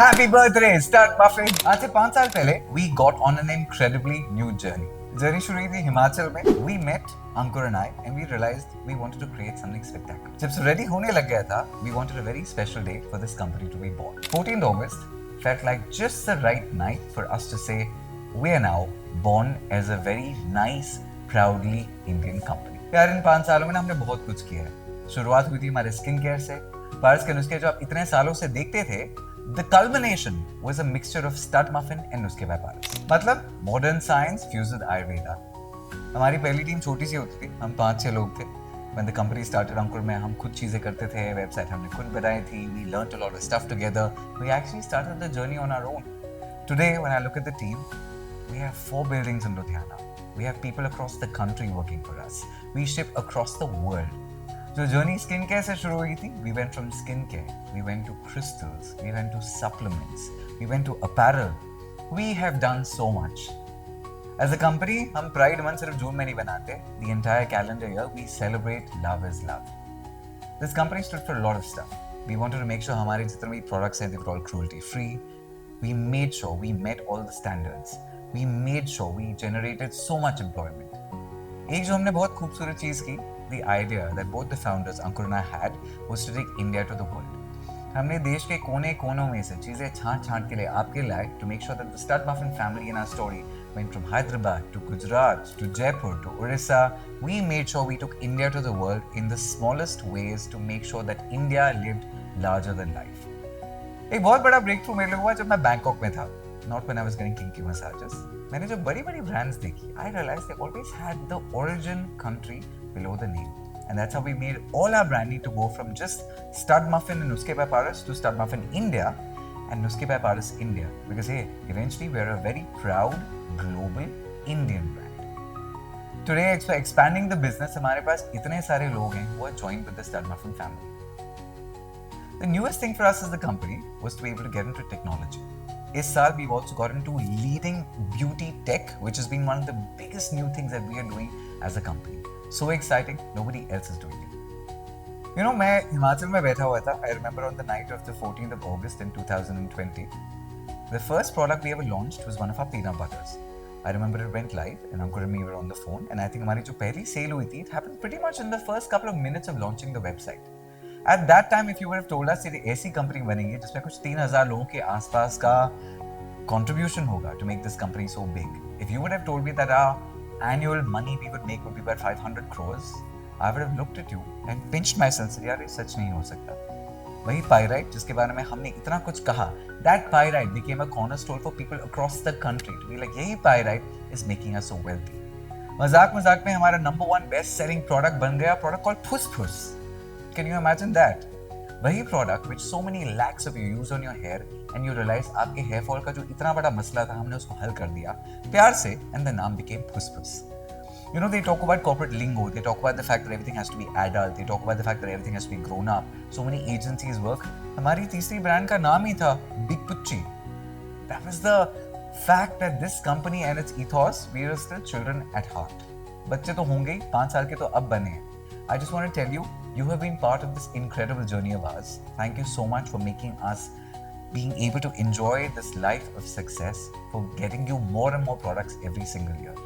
Happy birthday, Stud Muffin! आज से 5 साल पहले we got on an incredibly new journey. Journey शुरू हुई थी हिमाचल में. We met Ankur and I, and we realized we wanted to create something spectacular. जब से ready होने लग गया था, we wanted a very special date for this company to be born. 14th August felt like just the right night for us to say we are now born as a very nice, proudly Indian company. यार इन 5 सालों में ना हमने बहुत कुछ किया है. शुरुआत हुई थी हमारे स्किन केयर से. पारस के नुस्खे जो आप इतने सालों से देखते थे, the culmination was a mixture of stud muffin and नुस्खे बाय पारस. मतलब modern science fused with Ayurveda. हमारी पहली टीम छोटी सी होती थी, हम 5-6 लोग थे. When the company started, अंकुर में हम खुद चीजें करते थे, वेबसाइट हमने खुद बनाई थी, we learned a lot of stuff together. We actually started the journey on our own. Today, when I look at the team, we have 4 buildings in Ludhiana. We have people across the country working for us. We ship across the world. जो journey skin care से शुरू हुई थी, we went from skin care, we went to crystals, we went to supplements, we went to apparel. We have done so much. As a company, हम Pride Month सिर्फ जून में नहीं बनाते. The entire calendar year, we celebrate love is love. This company stood for a lot of stuff. We wanted to make sure हमारे जितने भी products हैं, they were all cruelty free. We made sure we met all the standards. We made sure we generated so much employment. एक जो हमने बहुत खूबसूरत चीज की, the idea that both the founders Ankur and I had was to take India to the world. हमने देश के कोने-कोनों में से चीजें छांट के लिए आपके लिए to make sure that the Stud Muffin family in our story went from Hyderabad to Gujarat to Jaipur to Orissa. We made sure we took India to the world in the smallest ways to make sure that India lived larger than life. एक बहुत बड़ा breakthrough मेरे लिए हुआ जब मैं Bangkok में था. Not when I was getting kinky massages. मैंने जो बड़ी-बड़ी brands देखी, I realized they always had the origin country below the name. And that's how we made all our branding to go from just Stud Muffin and Nuske by Paras to Stud Muffin India and Nuske by Paras India. Because hey, eventually we're a very proud global Indian brand. Today, expanding the business, हमारे पास इतने सारे लोग हैं who are joined with the Stud Muffin family. The newest thing for us as the company was to be able to get into technology. This year, we've also got into leading beauty tech, which has been one of the biggest new things that we are doing as a company. So exciting, nobody else is doing it. You know, मैं हिमाचल में बैठा हुआ था. I remember on the night of the 14th of August in 2020, the first product we ever launched was one of our peanut butters. I remember it went live and Ankur and me were on the phone, and I think हमारी जो पहली sale हुई थी, it happened pretty much in the first couple of minutes of launching the website. At that time, if you would have told us कि ऐसी company बनेगी जिसमें कुछ 3,000 लोगों के आसपास का contribution होगा to make this company so big, if you would have told me that our annual money we would make would be about 500 crores, I would have looked at you and pinched myself and said, यार ये सच नहीं हो सकता. वही Pyrite जिसके बारे में हमने इतना कुछ कहा, that Pyrite became a cornerstone for people across the country to be like, यही Pyrite is making us so wealthy. मजाक में हमारा number 1 best selling product बन गया product called Phus Phus. Can you imagine that? वही product which so many lakhs of you use on your hair and you realize आपके hair fall का जो इतना बड़ा मसला था हमने उसको हल कर दिया प्यार से, and the name became Phus Phus. You know, they talk about corporate lingo, they talk about the fact that everything has to be adult, they talk about the fact that everything has to be grown up, so many agencies work. हमारी तीसरी brand का नाम ही था Big Pucci. That was the fact that this company and its ethos, we are still children at heart. बच्चे तो होंगे ही, 5 साल के तो अब बने हैं. I just want to tell you, you have been part of this incredible journey of ours. Thank you so much for making us being able to enjoy this life of success, for getting you more and more products every single year.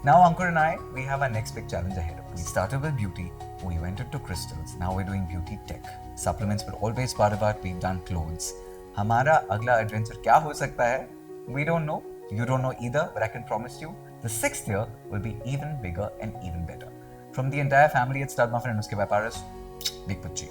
Now, Ankur and I, we have our next big challenge ahead of us. We started with beauty, we went into crystals, now we're doing beauty tech. Supplements were always part of it, we've done clothes. हमारा अगला adventure क्या हो सकता है? We don't know, you don't know either, but I can promise you, the 6th year will be even bigger and even better. From the entire family at Stud Muffin and Nuske by Paras, Big Pucci.